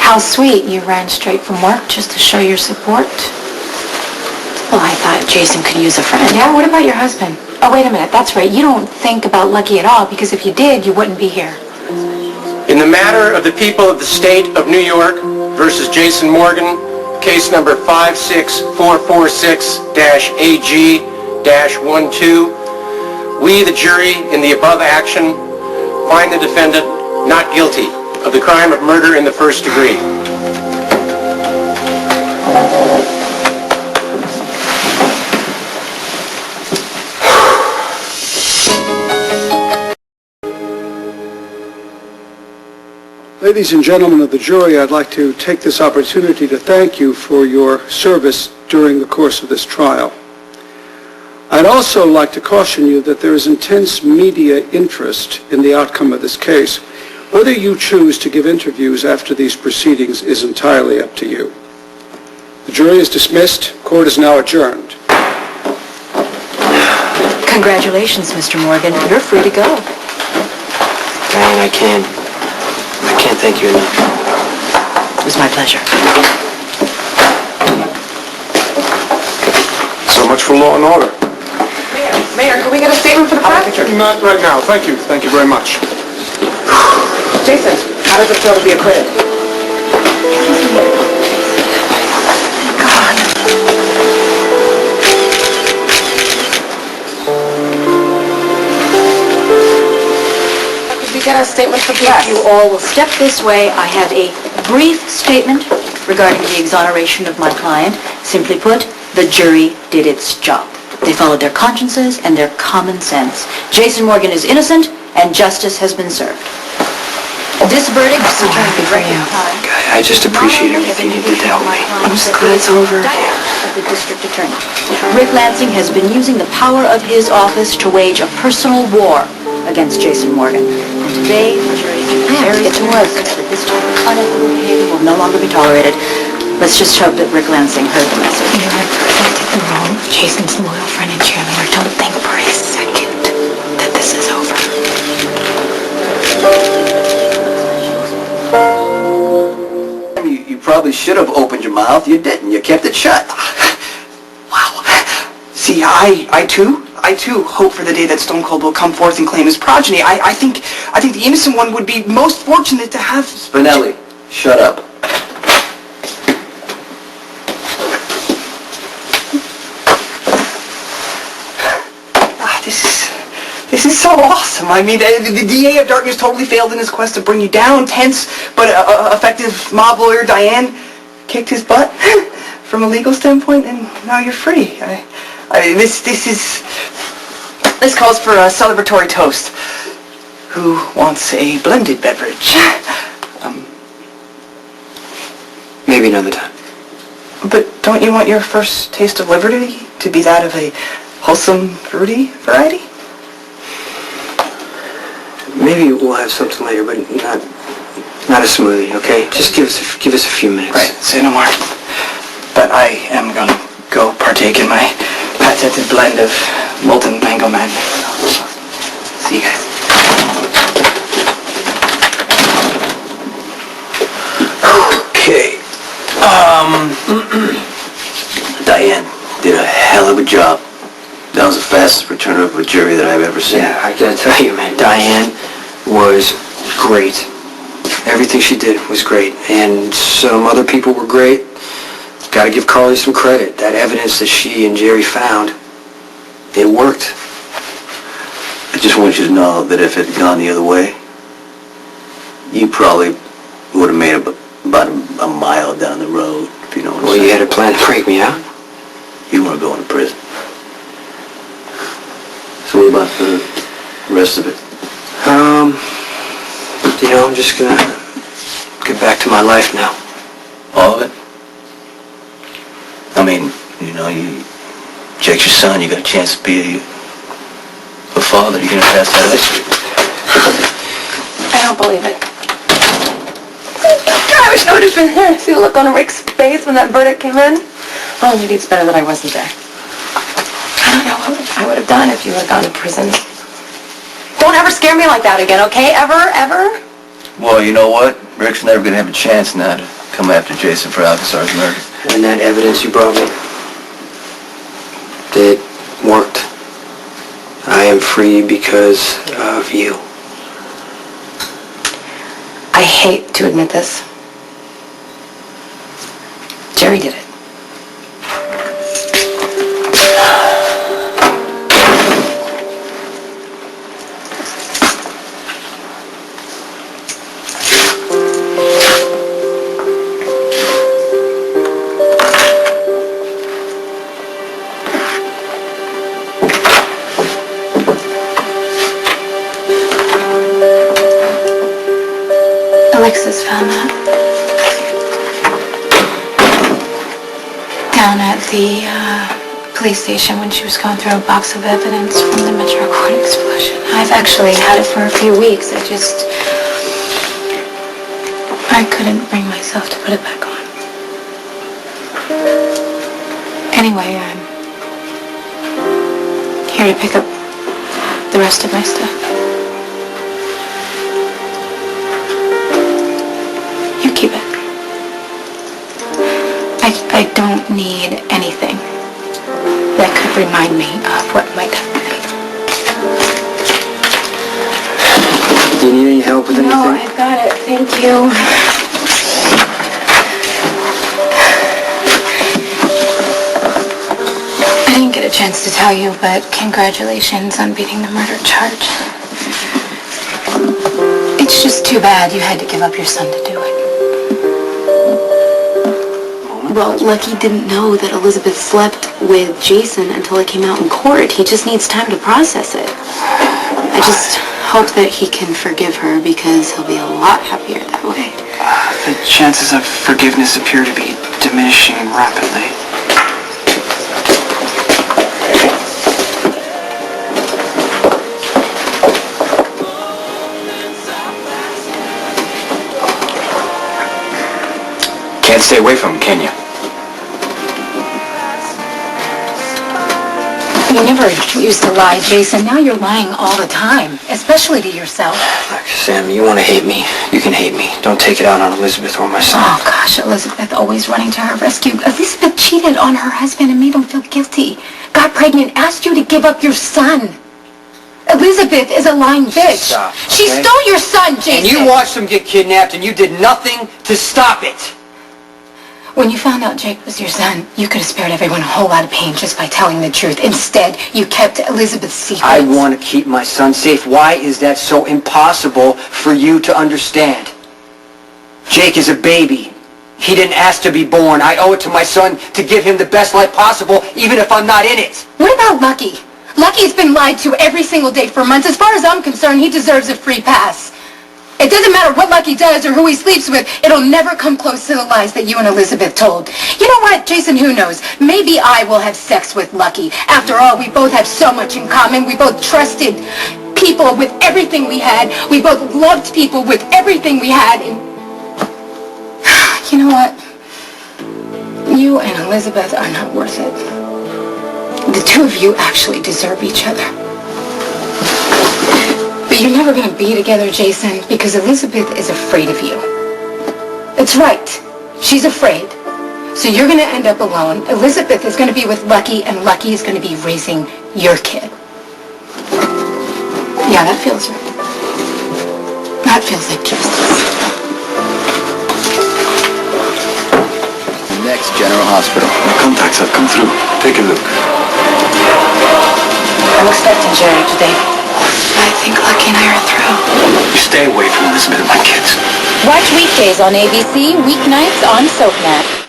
How sweet. You ran straight from work just to show your support. Well, I thought Jason could use a friend. Yeah, what about your husband? Oh, wait a minute. That's right. You don't think about Lucky at all, because if you did, you wouldn't be here. In the matter of the people of the state of New York versus Jason Morgan, case number 56446-AG-12, we, the jury, in the above action, find the defendant not guilty of the crime of murder in the first degree. Ladies and gentlemen of the jury, I'd like to take this opportunity to thank you for your service during the course of this trial. I'd also like to caution you that there is intense media interest in the outcome of this case. Whether you choose to give interviews after these proceedings is entirely up to you. The jury is dismissed. Court is now adjourned. Congratulations, Mr. Morgan. You're free to go. Diane, I can't thank you enough. It was my pleasure. So much for law and order. Mayor, can we get a statement for the press? Not right now. Thank you. Thank you very much. Jason, how does it feel to be acquitted? Could we get a statement for the press? If you all will step this way, I have a brief statement regarding the exoneration of my client. Simply put, the jury did its job. They followed their consciences and their common sense. Jason Morgan is innocent, and justice has been served. This verdict is so happy for you. I just appreciate everything you did to help me. I'm just glad it's over. Of the district attorney. Rick Lansing has been using the power of his office to wage a personal war against Jason Morgan. And today, the jury is to work that this type of unethical behavior will no longer be tolerated. Let's just hope that Rick Lansing heard the message. You are perfect at the role of Jason's loyal friend and cheerleader. Don't think for a second that this is over. You probably should have opened your mouth. You didn't. You kept it shut. Wow. See, I too hope for the day that Stone Cold will come forth and claim his progeny. I think the innocent one would be most fortunate to have... Spinelli, shut up. This is so awesome. I mean, the DA of Dartmouth totally failed in his quest to bring you down. Tense but effective mob lawyer Diane kicked his butt from a legal standpoint, and now you're free. This calls for a celebratory toast. Who wants a blended beverage? Maybe another time. But don't you want your first taste of liberty to be that of a wholesome, fruity variety? Maybe we'll have something later, but not a smoothie, okay? Just give us a few minutes. Right, say no more. But I am gonna go partake in my patented blend of molten mango madness. See you guys. Okay. Diane did a hell of a job. That was the fastest return of a jury that I've ever seen. Yeah, I gotta tell you, man, Diane was great. Everything she did was great, and some other people were great. Gotta give Carly some credit. That evidence that she and Jerry found, it worked. I just want you to know that if it had gone the other way, you probably would have made it about a mile down the road, if you know what I'm saying. Well, you had a plan to break me out? You want to go into prison. So what about the rest of it? I'm just gonna get back to my life now. All of it? I mean, you check your son, you got a chance to be a father, you're gonna pass that up. I don't believe it. God, I wish I would have been there. See the look on Rick's face when that verdict came in? Oh, maybe it's better that I wasn't there. I don't know what I would have done if you would have gone to prison. Don't ever scare me like that again, okay? Ever, ever? Well, you know what? Rick's never gonna have a chance now to come after Jason for Alcazar's murder. And that evidence you brought me, it worked. I am free because of you. I hate to admit this. Jerry did it. Alexis found that down at the police station when she was going through a box of evidence from the Metro Court explosion. I've actually had it for a few weeks. I couldn't bring myself to put it back on. Anyway, I'm here to pick up the rest of my stuff. You keep it. I don't need anything that could remind me of what might have been. Do you need any help with anything? No, I've got it. Thank you. I didn't get a chance to tell you, but congratulations on beating the murder charge. It's just too bad you had to give up your son to do it. Well, Lucky didn't know that Elizabeth slept with Jason until it came out in court. He just needs time to process it. I just hope that he can forgive her because he'll be a lot happier that way. The chances of forgiveness appear to be diminishing rapidly. Can't stay away from him, can you? You never used to lie, Jason. Now you're lying all the time, especially to yourself. Look, Sam, you want to hate me, you can hate me. Don't take it out on Elizabeth or my son. Oh, gosh, Elizabeth always running to her rescue. Elizabeth cheated on her husband and made him feel guilty. Got pregnant, asked you to give up your son. Elizabeth is a lying bitch. Stop, She okay? stole your son, Jason. And you watched him get kidnapped and you did nothing to stop it. When you found out Jake was your son, you could have spared everyone a whole lot of pain just by telling the truth. Instead, you kept Elizabeth's secret. I want to keep my son safe. Why is that so impossible for you to understand? Jake is a baby. He didn't ask to be born. I owe it to my son to give him the best life possible, even if I'm not in it. What about Lucky? Lucky's been lied to every single day for months. As far as I'm concerned, he deserves a free pass. It doesn't matter what Lucky does or who he sleeps with. It'll never come close to the lies that you and Elizabeth told. You know what, Jason, who knows? Maybe I will have sex with Lucky. After all, we both have so much in common. We both trusted people with everything we had. We both loved people with everything we had. And you know what? You and Elizabeth are not worth it. The two of you actually deserve each other. But you're never going to be together, Jason, because Elizabeth is afraid of you. That's right. She's afraid. So you're going to end up alone. Elizabeth is going to be with Lucky, and Lucky is going to be raising your kid. Yeah, that feels right. That feels like justice. Next, General Hospital. Contacts have come through. Take a look. I'm expecting Jerry today. I think Lucky and I are through. You stay away from Elizabeth and my kids. Watch weekdays on ABC, weeknights on SoapNet.